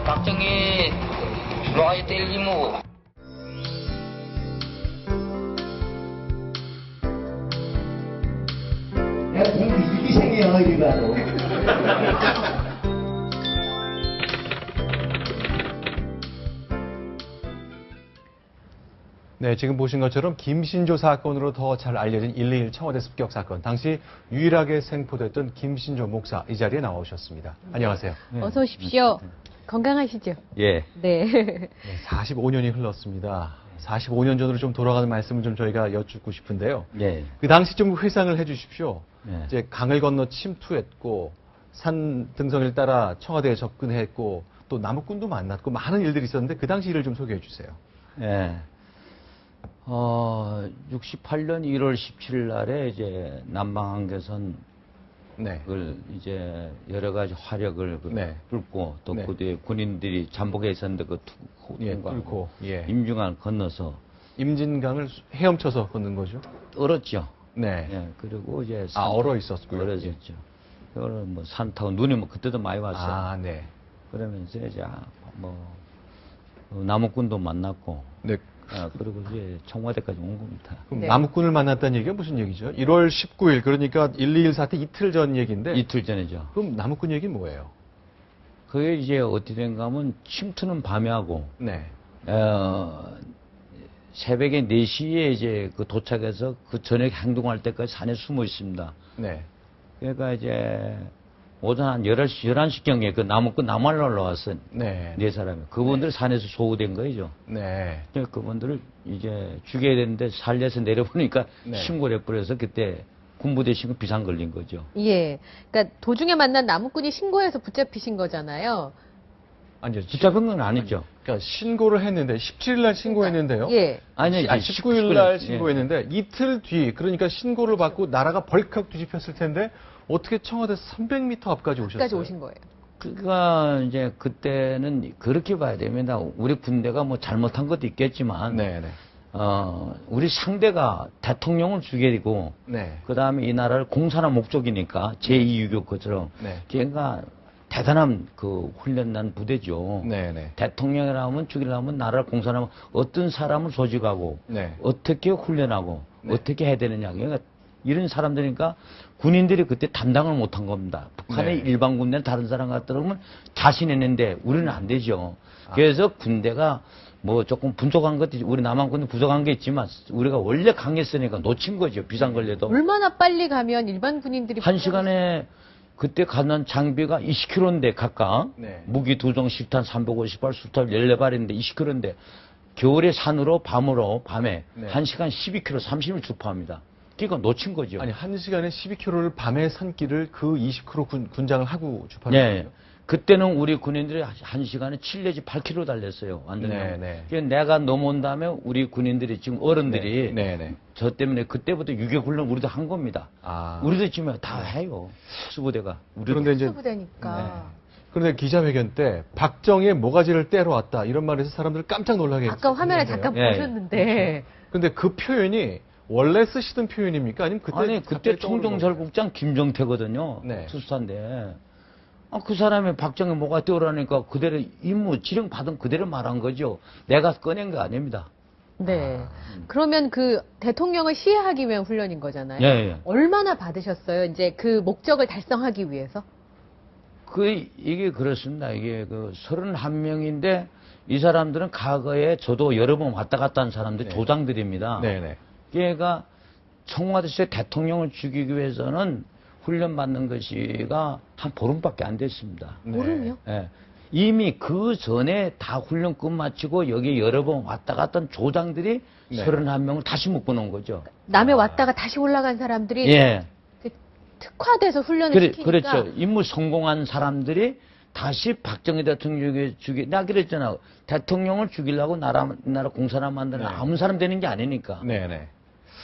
박정희 들어와야 될 임무. 내가 공부 이기생이야, 이거도. 네, 지금 보신 것처럼 김신조 사건으로 더 잘 알려진 121 청와대 습격 사건. 당시 유일하게 생포됐던 김신조 목사 이 자리에 나와 오셨습니다. 안녕하세요. 어서 오십시오. 건강하시죠? 예. 네. 네, 45년이 흘렀습니다. 45년 전으로 좀 돌아가는 말씀을 좀 저희가 여쭙고 싶은데요. 예. 그 당시 좀 회상을 해 주십시오. 예. 이제 강을 건너 침투했고 산 등성이를 따라 청와대에 접근했고 또 남욱군도 만났고 많은 일들이 있었는데 그 당시 일을 좀 소개해 주세요. 예. 68년 1월 17일 날에 이제 남방한계선을 네. 이제 여러 가지 화력을 네. 뚫고 또 네. 그 뒤에 군인들이 잠복해 있었는데 그 예, 뚫고 예. 임중을 건너서 임진강을 헤엄쳐서 걷는 거죠. 얼었죠. 네. 예. 그리고 이제 얼어 있었고요. 얼어졌죠. 그걸 뭐 산 타고 눈이 뭐 그때도 많이 왔어요. 아, 네. 그러면서 이제 뭐 남욱군도 만났고. 네. 그리고 이제 청와대까지 온 겁니다. 그럼 네. 남욱군을 만났다는 얘기가 무슨 얘기죠? 1월 19일 그러니까 121 사태 이틀 전 얘기인데 이틀 전이죠. 그럼 남욱군 얘기는 뭐예요? 그게 이제 어떻게 된가 하면 침투는 밤에 하고 네. 새벽에 4시에 이제 그 도착해서 그 저녁 행동할 때까지 산에 숨어 있습니다. 네. 그러니까 이제 오전 한 11시경에 그 남욱군 남한로 올라왔어요. 네. 네 사람이. 그분들 산에서 소후된 거죠. 네. 그래서 그분들을 이제 죽여야 되는데 살려서 내려보니까 네. 신고를 해버려서 그때 군부대 신고 비상 걸린 거죠. 예. 그러니까 도중에 만난 남욱군이 신고해서 붙잡히신 거잖아요. 아니요. 붙잡은 건 아니죠. 그러니까 신고를 했는데 17일 날 신고했는데요. 예. 아니, 19일 날 19일. 신고했는데 이틀 뒤 그러니까 신고를 받고 나라가 벌컥 뒤집혔을 텐데 어떻게 청와대 300m 앞까지 오셨어요? 까지 오신 거예요. 그가 이제 그때는 그렇게 봐야 됩니다. 우리 군대가 뭐 잘못한 것도 있겠지만, 네, 네. 우리 상대가 대통령을 죽이고, 네. 그 다음에 이 나라를 공산화 목적이니까 제2유교 것처럼, 네. 걔가 대단한 그 훈련난 부대죠. 네, 네. 대통령이라면 죽이려면 나라를 공산하면 어떤 사람을 조직하고, 네. 어떻게 훈련하고, 네. 어떻게 해야 되느냐. 그러니까 이런 사람들이니까 군인들이 그때 담당을 못한 겁니다. 북한의 네. 일반 군대는 다른 사람 같더라면 자신했는데 우리는 안 되죠. 그래서 군대가 뭐 조금 부족한 것도 우리 남한 군대 부족한 게 있지만 우리가 원래 강했으니까 놓친 거죠. 비상 걸려도. 얼마나 빨리 가면 일반 군인들이 한 시간에 그때 가는 장비가 20km인데 각각 네. 무기 2종 10탄 350발 수탄 14발인데 20km인데 겨울에 산으로 밤에 네. 1시간 12km 30일 주파합니다. 그러니까 놓친 거죠. 아니, 1시간에 12km를 밤에 산길을 그 20km 군장을 하고 주파는 네. 거예요? 그때는 우리 군인들이 1시간에 7 내지 8km 달렸어요. 완전히. 네, 네. 그래서 내가 넘어온 다음에 우리 군인들이 지금 어른들이 네, 네. 저 때문에 그때부터 유교훈련 우리도 한 겁니다. 아. 우리도 지금 다 해요. 수부대가. 그런데 이제 부대니까. 그런데 기자회견 때 박정희의 모가지를 때려 왔다 이런 말에서 사람들 깜짝 놀라게 아까 화면에 했어요. 잠깐 예. 보셨는데 근데 그 표현이 원래 쓰시던 표현입니까? 아니면 그때 아니 그때 갑자기 떠오른 총정설국장 김정태거든요. 네. 수사인데 그 사람이 박정희 뭐가 뛰어라니까 그대로 임무 지령 받은 그대로 말한 거죠. 내가 꺼낸 거 아닙니다. 네. 그러면 그 대통령을 시해하기 위한 훈련인 거잖아요. 예, 예. 얼마나 받으셨어요? 이제 그 목적을 달성하기 위해서? 이게 그렇습니다. 이게 그 31명인데 이 사람들은 과거에 저도 여러 번 왔다 갔다 한 사람들 네. 조장들입니다. 네네. 얘가 청와대에서 대통령을 죽이기 위해서는 훈련받는 것이가 한 보름밖에 안 됐습니다. 네. 모름이요? 예. 이미 그 전에 다 훈련 끝마치고 여기 여러 번 왔다 갔다 한 조장들이 네. 31명을 다시 묶어놓은 거죠. 남해 왔다가 다시 올라간 사람들이 예. 특화돼서 훈련을 시키니까 그렇죠. 임무 성공한 사람들이 다시 박정희 대통령을 나 그랬잖아. 대통령을 죽이려고 나라 공산화 만드는 네. 아무 사람 되는 게 아니니까. 네네.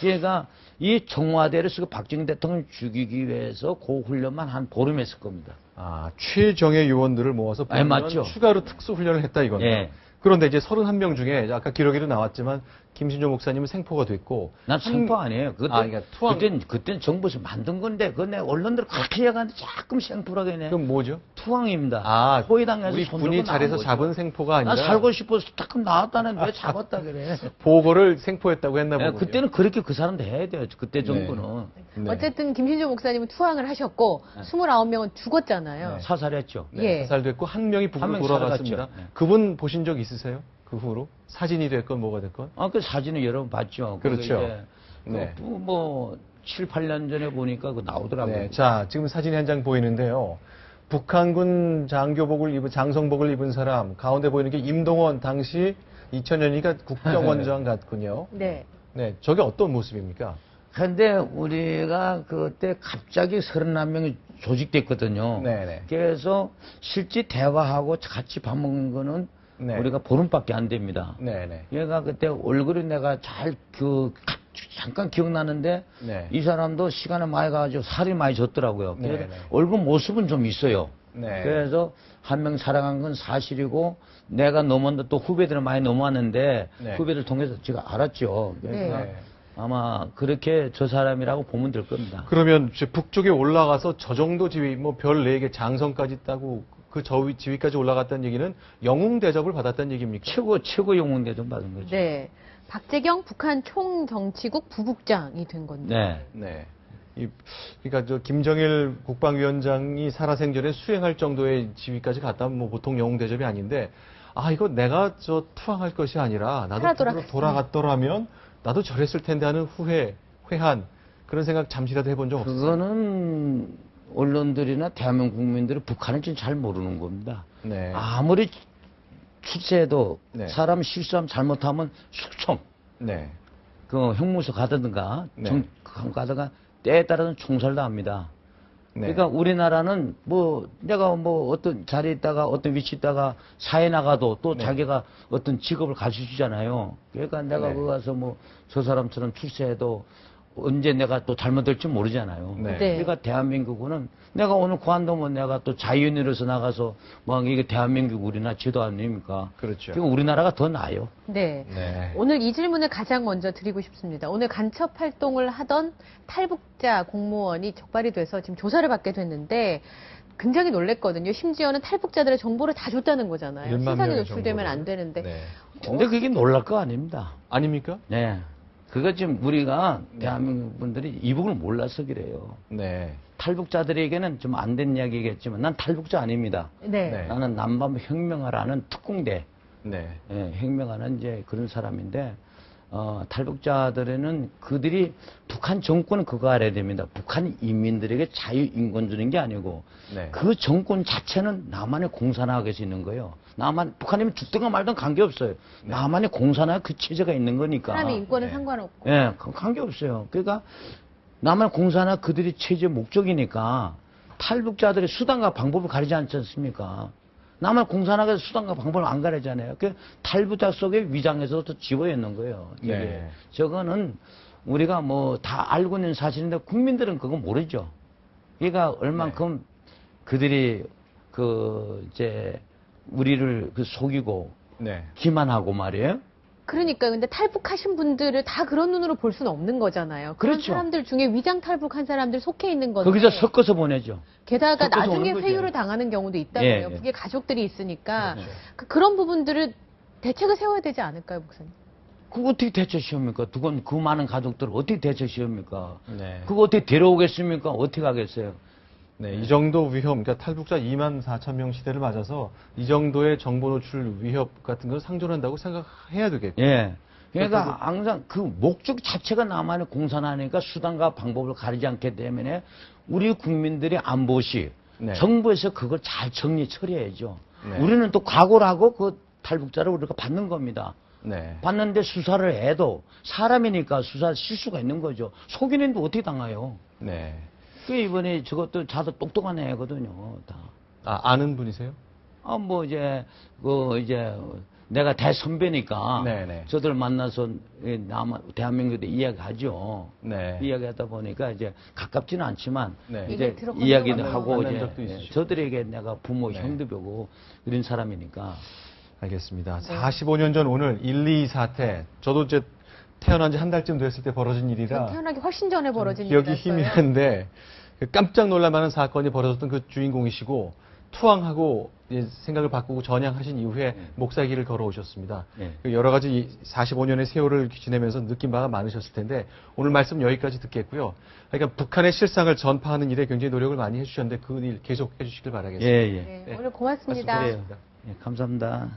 얘가 이 청와대를 쓰고 박정희 대통령을 죽이기 위해서 그 훈련만 한 보름 했을 겁니다. 아, 최정예 요원들을 모아서 네, 맞죠. 추가로 특수 훈련을 했다 이거네요. 예. 그런데 이제 31명 중에 아까 기록에도 나왔지만 김신조 목사님은 생포가 됐고. 난 생포 아니에요. 그러니까 투항. 그땐 정부에서 만든 건데, 그건 내가 언론들 그렇게 얘기하는데 자꾸 생포라고 해네. 그럼 뭐죠? 투항입니다. 호위당에서 우리 손 군이 들고 잘해서 나온 거죠. 잡은 생포가 아니라. 나 살고 싶어서 딱 나왔다는데 왜 잡았다 그래. 보고를 생포했다고 했나 보군요. 그때는 그렇게 그 사람도 해야 돼요. 그때 정부는. 네. 어쨌든 김신조 목사님은 투항을 하셨고 29명은 죽었잖아요. 사살했죠. 네, 예. 사살됐고 한 명이 북으로 한 명이 돌아갔습니다. 살아갔죠. 네. 그분 보신 적 있으세요? 그 후로? 사진이 됐건 뭐가 됐건? 그 사진을 여러 번 봤죠. 그렇죠. 이제 네. 뭐 7, 8년 전에 보니까 그 나오더라고요. 네, 자, 지금 사진이 한 장 보이는데요. 북한군 장성복을 입은 사람, 가운데 보이는 게 임동원, 당시 2000년이니까 국정원장 같군요. 네. 네, 저게 어떤 모습입니까? 근데 우리가 그때 갑자기 31명이 조직됐거든요. 네네. 그래서 실제 대화하고 같이 밥 먹는 거는 네. 우리가 보름밖에 안 됩니다. 네네. 얘가 그때 얼굴이 내가 잠깐 기억나는데 네. 이 사람도 시간을 많이 가지고 살이 많이 졌더라고요. 그래서 네네. 얼굴 모습은 좀 있어요. 네. 그래서 한 명 살아간 건 사실이고 내가 넘었는데 또 후배들은 많이 넘어왔는데 네. 후배들 통해서 제가 알았죠. 그래서 네. 아마 그렇게 저 사람이라고 보면 될 겁니다. 그러면 이제 북쪽에 올라가서 저 정도 지위, 뭐 별 4개 장성까지 따고 그 지위까지 올라갔다는 얘기는 영웅 대접을 받았다는 얘기입니까? 최고 영웅 대접 받은 거죠. 네. 박재경 북한 총정치국 부국장이 된 건데. 네. 네. 그러니까 저 김정일 국방위원장이 살아생전에 수행할 정도의 지위까지 갔다면 뭐 보통 영웅 대접이 아닌데, 이거 내가 저 투항할 것이 아니라 나도 살아 북으로 돌아갔더라면 나도 저랬을 텐데 하는 회한 그런 생각 잠시라도 해본 적 없어요? 그거는 언론들이나 대한민국 국민들이 북한을 좀 잘 모르는 겁니다. 네. 아무리 출세해도 네. 사람 실수하면 잘못하면 숙청, 네. 그 형무소 가든가 네. 가다가 때에 따라서는 총살도 합니다. 네. 그러니까 우리나라는 내가 어떤 자리에 있다가 어떤 위치에 있다가 사회 나가도 또 네. 자기가 어떤 직업을 가르쳐 주잖아요. 그러니까 내가 네. 거기 가서 저 사람처럼 출세해도 언제 내가 또 잘못될지 모르잖아요. 네. 네. 그러니까 대한민국은 내가 오늘 관동은 내가 또 자유인으로서 나가서 이게 대한민국 우리나라 제도 아닙니까? 그렇죠. 그러니까 우리나라가 더 나아요. 네. 네. 오늘 이 질문을 가장 먼저 드리고 싶습니다. 오늘 간첩 활동을 하던 탈북자 공무원이 적발이 돼서 지금 조사를 받게 됐는데 굉장히 놀랬거든요. 심지어는 탈북자들의 정보를 다 줬다는 거잖아요. 1만 세상에 명의 노출되면 정보를. 안 되는데. 네. 근데 그게 놀랄 거 아닙니다. 아닙니까? 네. 그거 지금 우리가 대한민국 분들이 이 부분을 몰라서 그래요. 네. 탈북자들에게는 좀 안 된 이야기겠지만 난 탈북자 아닙니다. 네. 네. 나는 남반 혁명하라는 특공대 네. 혁명하는 이제 그런 사람인데 탈북자들에는 그들이 북한 정권은 그거 알아야 됩니다. 북한 인민들에게 자유 인권 주는 게 아니고 네. 그 정권 자체는 나만의 공산화하게 서 있는 거예요. 북한이면 죽든가 말든 관계없어요. 나만의 공산화 그 체제가 있는 거니까. 사람의 인권은 네. 상관없고. 예, 관계없어요. 그러니까 나만의 공산화 그들이 체제 목적이니까 탈북자들의 수단과 방법을 가리지 않지 않습니까? 나만 공산화가 수단과 방법을 안 가리잖아요. 그 탈북자 속에 위장에서 또 집어있는 거예요. 이게. 네. 저거는 우리가 다 알고 있는 사실인데 국민들은 그거 모르죠. 그러니까 얼만큼 그들이 우리를 속이고 네. 기만하고 말이에요. 그러니까 근데 탈북하신 분들을 다 그런 눈으로 볼 수는 없는 거잖아요. 그런 그렇죠. 사람들 중에 위장 탈북한 사람들 속해 있는 건데. 거기서 섞어서 보내죠. 게다가 섞어서 나중에 오는 거죠. 회유를 당하는 경우도 있다고요. 예, 예. 그게 가족들이 있으니까 그렇죠. 그런 부분들을 대책을 세워야 되지 않을까요, 목사님? 그거 어떻게 대처시합니까? 그 많은 가족들을 어떻게 대처시합니까? 네. 그거 어떻게 데려오겠습니까? 어떻게 하겠어요? 네, 이 정도 위험, 그러니까 탈북자 2만 4천 명 시대를 맞아서 이 정도의 정보 노출 위협 같은 걸 상존한다고 생각해야 되겠고. 예. 그러니까 항상 그 목적 자체가 나만의 공산화니까 수단과 방법을 가리지 않기 때문에 우리 국민들의 안보시 네. 정부에서 그걸 잘 처리해야죠. 네. 우리는 또 각오를 하고 그 탈북자를 우리가 받는 겁니다. 네. 받는데 수사를 해도 사람이니까 수사 실수가 있는 거죠. 속이는데 어떻게 당해요? 네. 그 이번에 저것도 자도 똑똑한 애거든요. 다. 아는 분이세요? 내가 대선배니까 네네. 저들 만나서 대한민국에 이야기하죠. 네. 이야기하다 보니까 이제 가깝지는 않지만 네. 이제 얘기 들어본 이야기도 적은 하고 만난 이제 적도 있으시고. 저들에게 내가 부모 네. 형도 보고 이런 사람이니까 알겠습니다. 45년 전 오늘 1.22 사태. 저도 이제 태어난 지 한 달쯤 됐을 때 벌어진 일이라 태어나기 훨씬 전에 벌어진 기억이 일이라서요. 희미한데 그 깜짝 놀랄 만한 사건이 벌어졌던 그 주인공이시고 투항하고 생각을 바꾸고 전향하신 이후에 목사길을 걸어오셨습니다. 네. 여러 가지 45년의 세월을 지내면서 느낀 바가 많으셨을 텐데 오늘 말씀 여기까지 듣겠고요. 그러니까 북한의 실상을 전파하는 일에 굉장히 노력을 많이 해주셨는데 그 일 계속 해주시길 바라겠습니다. 예, 예. 네, 오늘 고맙습니다. 말씀 고맙습니다. 예, 감사합니다.